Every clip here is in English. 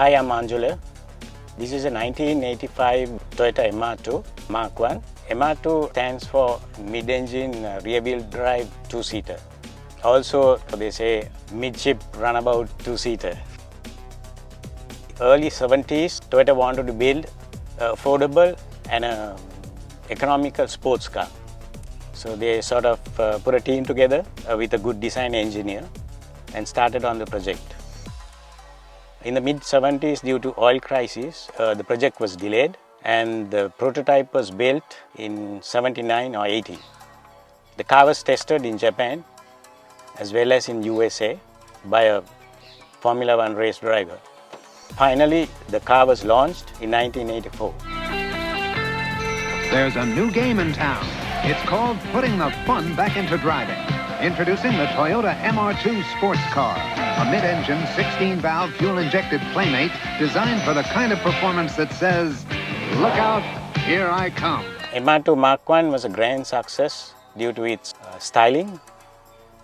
Hi, I'm Angela. This is a 1985 Toyota MR2 Mark 1. MR2 stands for mid-engine rear-wheel drive two-seater. Also, they say midship runabout two-seater. Early 70s, Toyota wanted to build affordable and economical sports car. So they sort of put a team together with a good design engineer and started on the project. In the mid-70s, due to oil crisis, the project was delayed and the prototype was built in 79 or 80. The car was tested in Japan as well as in USA by a Formula One race driver. Finally, the car was launched in 1984. There's a new game in town. It's called putting the fun back into driving. Introducing the Toyota MR2 sports car, a mid-engine 16-valve fuel-injected playmate designed for the kind of performance that says, "Look out, here I come." MR2 Mark 1 was a grand success due to its styling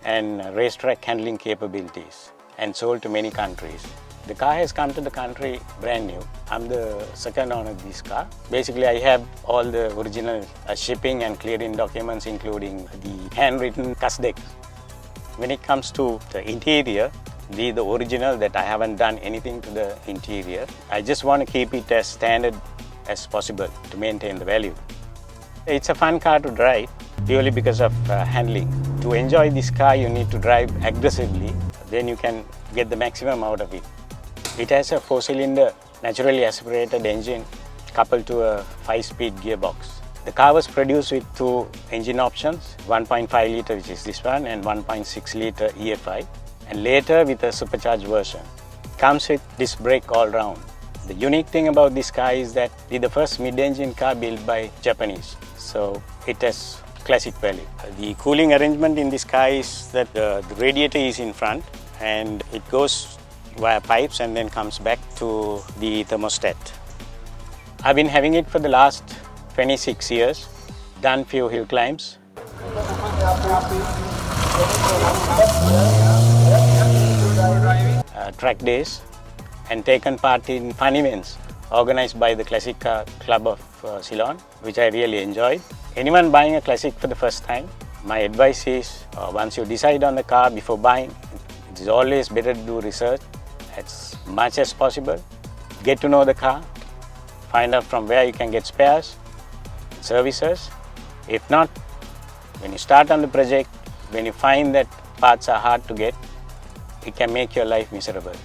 and racetrack handling capabilities and sold to many countries. The car has come to the country brand new. I'm the second owner of this car. Basically, I have all the original shipping and clearing documents, including the handwritten cusdeck. When it comes to the interior, the original that I haven't done anything to the interior. I just want to keep it as standard as possible to maintain the value. It's a fun car to drive purely because of handling. To enjoy this car, you need to drive aggressively. Then you can get the maximum out of it. It has a 4-cylinder naturally aspirated engine coupled to a 5-speed gearbox. The car was produced with 2 engine options, 1.5 litre which is this one and 1.6 litre EFI, and later with a supercharged version. It comes with disc brake all round. The unique thing about this car is that it's the first mid-engine car built by Japanese, so it has classic value. The cooling arrangement in this car is that the radiator is in front and it goes via pipes and then comes back to the thermostat. I've been having it for the last 26 years, done few hill climbs, track days, and taken part in fun events organized by the Classic Car Club of Ceylon, which I really enjoyed. Anyone buying a Classic for the first time, my advice is once you decide on the car before buying, it is always better to do research as much as possible. Get to know the car, find out from where you can get spares, services. If not, when you start on the project, when you find that parts are hard to get, it can make your life miserable.